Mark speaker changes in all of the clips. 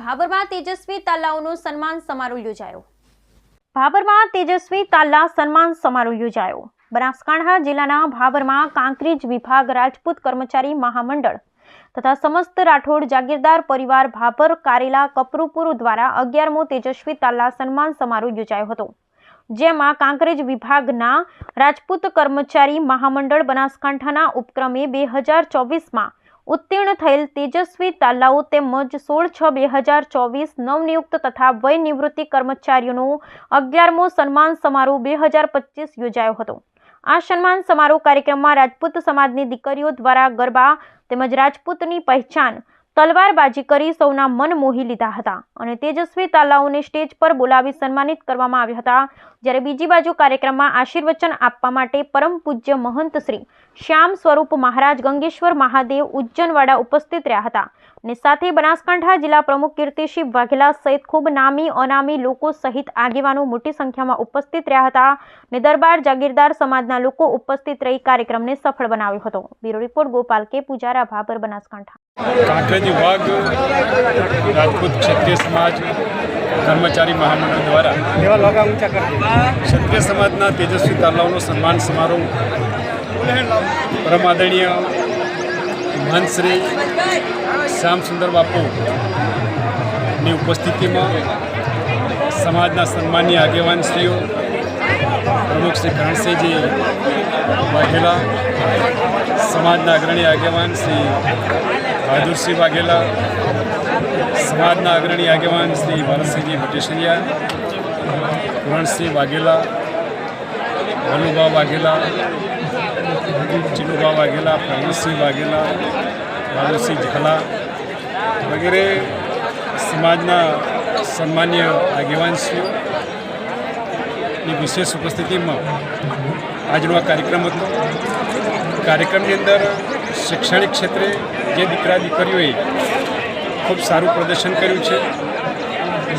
Speaker 1: ભાભરમાં તેજસ્વી તાલાઓનો સન્માન સમારોહ યોજાયો। ભાભરમાં તેજસ્વી તાલા સન્માન સમારોહ યોજાયો। બનાસકાંઠા જિલ્લાના ભાભરમાં કાંકરેજ વિભાગ રાજપૂત કર્મચારી મહામંડળ તથા સમસ્ત રાઠોડ જાગીરદાર પરિવાર ભાભર કારેલા કપરુપુર દ્વારા 11મો તેજસ્વી તાલા સન્માન સમારોહ યોજાયો હતો, જેમાં કાંકરેજ વિભાગના રાજપૂત કર્મચારી મહામંડળ બનાસકાંઠાના ઉપક્રમે 2024માં ઉત્તીર્ણ થયેલ તેજસ્વી તાલાઓ તેમજ 16/6/2024 નવનિયુક્ત તથા વય નિવૃત્તિ કર્મચારીઓનો 11મો સન્માન સમારોહ 2025 યોજાયો હતો। આ સન્માન સમારોહ કાર્યક્રમમાં રાજપૂત સમાજની દીકરીઓ દ્વારા ગરબા તેમજ રાજપૂતની પહેચાન તલવારબાજી કરી સૌના મન મોહી લીધા હતા અને તેજસ્વી તાલાઓને સ્ટેજ પર બોલાવી સન્માનિત કરવામાં આવ્યા હતા। જ્યારે બીજી બાજુ કાર્યક્રમમાં આશીર્વચન આપવા માટે પરમ પૂજ્ય મહંત શ્રી શ્યામ સ્વરૂપ મહારાજ ગંગેશ્વર મહાદેવ ઉજ્જૈનવાડા ઉપસ્થિત રહ્યા હતા અને સાથે બનાસકાંઠા જિલ્લા પ્રમુખ કીર્તિસિંહ વાઘેલા સહિત ખૂબ નામી અનામી લોકો સહિત આગેવાનો મોટી સંખ્યામાં ઉપસ્થિત રહ્યા હતા અને દરબાર જાગીરદાર સમાજના લોકો ઉપસ્થિત રહી કાર્યક્રમને સફળ બનાવ્યો હતો। બ્યુરો રિપોર્ટ ગોપાલ કે પૂજારા, ભાભર, બનાસકાંઠા।
Speaker 2: કાંકરેજ વિભાગ રાજપૂત ક્ષત્રિય સમાજ કર્મચારી મહામંડળ દ્વારા ક્ષત્રિય સમાજના તેજસ્વી તાલાઓનો સન્માન સમારોહ પરમ આદરણીય મહંત શ્રી શ્યામ સુંદર બાપુની ઉપસ્થિતિમાં સમાજના સન્માનીય આગેવાનશ્રીઓ પ્રમુખ શ્રી કરણસિંહજી વાઘેલા, સમાજના અગ્રણી આગેવાન શ્રી બહાદુરસિંહ વાઘેલા, સમાજના અગ્રણી આગેવાન શ્રી ભરતસિંહજી ભટેસરિયા, પૂરણસિંહ વાઘેલા, વલ્લુભા વાઘેલા, ચીલુભા વાઘેલા, પ્રવીણસિંહ વાઘેલા, બહાદુરસિંહ ઝાલા વગેરે સમાજના સન્માનીય આગેવાનશ્રીઓની વિશેષ ઉપસ્થિતિમાં આજનો આ કાર્યક્રમ હતો। કાર્યક્રમની અંદર શૈક્ષણિક ક્ષેત્રે જે દીકરા દીકરીઓએ ખૂબ સારું પ્રદર્શન કર્યું છે,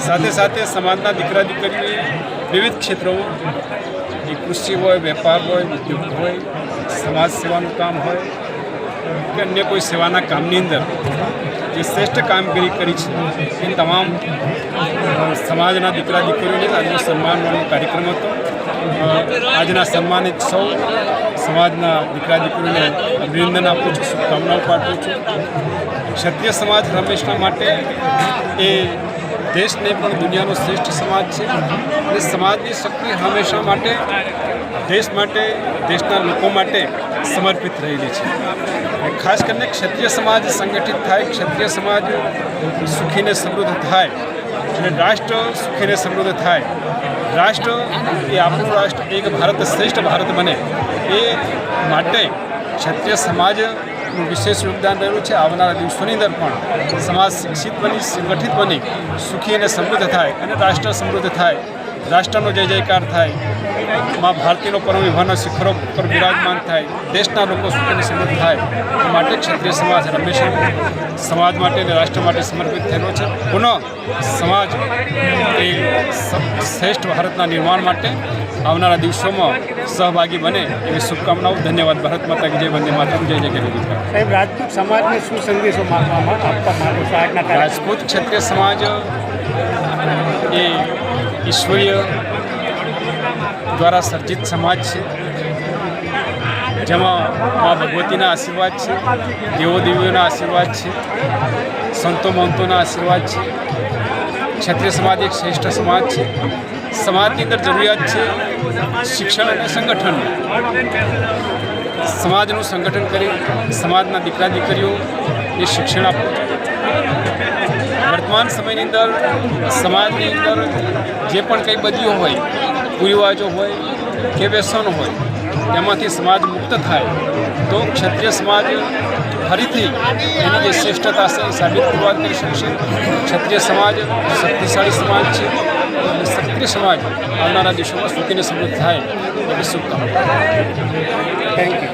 Speaker 2: સાથે સાથે સમાજના દીકરા દીકરીઓએ વિવિધ ક્ષેત્રોમાં એ કૃષિ હોય, વેપાર હોય, ઉદ્યોગ હોય, સમાજ સેવાનું કામ હોય કે અન્ય કોઈ સેવાના કામની અંદર જે શ્રેષ્ઠ કામગીરી કરી છે એ તમામ સમાજના દીકરા દીકરીઓને આજનો સન્માનવાનો કાર્યક્રમ હતો। આજના સન્માનિત સૌ સમાજના દીકરા દીકરીઓને અભિનંદન આપું છું, શુભકામનાઓ પાઠવું છું। ક્ષત્રિય સમાજ હંમેશા માટે એ દેશને પણ દુનિયાનો શ્રેષ્ઠ સમાજ છે અને સમાજની શક્તિ હંમેશા માટે દેશના લોકો માટે સમર્પિત રહેલી છે। ખાસ કરીને ક્ષત્રિય સમાજ સંગઠિત થાય, ક્ષત્રિય સમાજ સુખીને સમૃદ્ધ થાય અને રાષ્ટ્ર સુખીને સમૃદ્ધ થાય, રાષ્ટ્ર એ આપણું રાષ્ટ્ર એક ભારત શ્રેષ્ઠ ભારત બને એ માટે ક્ષત્રિય સમાજનું વિશેષ યોગદાન રહ્યું છે। આવનારા દિવસોની અંદર પણ સમાજ શિક્ષિત બની, સંગઠિત બની, સુખી અને સમૃદ્ધ થાય અને રાષ્ટ્ર સમૃદ્ધ થાય, રાષ્ટ્રનો જય જયકાર થાય, મા ભારતીનો પરમ વિભાવના શિખરો પર બિરાજમાન થાય, દેશના લોકો સુખી અને સમૃદ્ધ થાય એ માટે ક્ષત્રિય સમાજ હંમેશા સમાજ માટે અને રાષ્ટ્ર માટે સમર્પિત થયેલો છે। પુનઃ સમાજ એ શ્રેષ્ઠ ભારતના નિર્માણ માટે આવનારા દિવસોમાં સહભાગી બને એવી શુભકામનાઓ। ધન્યવાદ। ભારત માતા કી જય, વંદે માતરમ, જય જય ગરવી।
Speaker 3: સાહેબ, રાજપૂત સમાજને શું સંદેશો આપવા માંગો?
Speaker 2: રાજપૂત ક્ષત્રિય સમાજ એ ઈશ્વરીય દ્વારા સર્જિત સમાજ છે, જેમાં મા ભગવતીના આશીર્વાદ છે, દેવો દેવીઓના આશીર્વાદ છે, સંતો મહંતોના આશીર્વાદ છે। ક્ષત્રિય સમાજ એક શ્રેષ્ઠ સમાજ છે। સમાજની અંદર જરૂરિયાત છે શિક્ષણ અને સંગઠન। સમાજનું સંગઠન કરી સમાજના દીકરા દીકરીઓ એ શિક્ષણ આપવું। વર્તમાન સમયની અંદર સમાજની અંદર જે પણ કંઈ બદીઓ હોય, કુરિવાજો હોય કે વ્યસનો હોય, એમાંથી સમાજ મુક્ત થાય તો ક્ષત્રિય સમાજ ફરીથી એની જે શ્રેષ્ઠતા છે એ સાબિત પુરવાર કરી શકશે। ક્ષત્રિય સમાજ શક્તિશાળી સમાજ છે અને ક્ષત્રિય સમાજ આવનારા દિવસોમાં સુખીને સમૃદ્ધ થાય એવી શુભકામના।
Speaker 3: Thank you.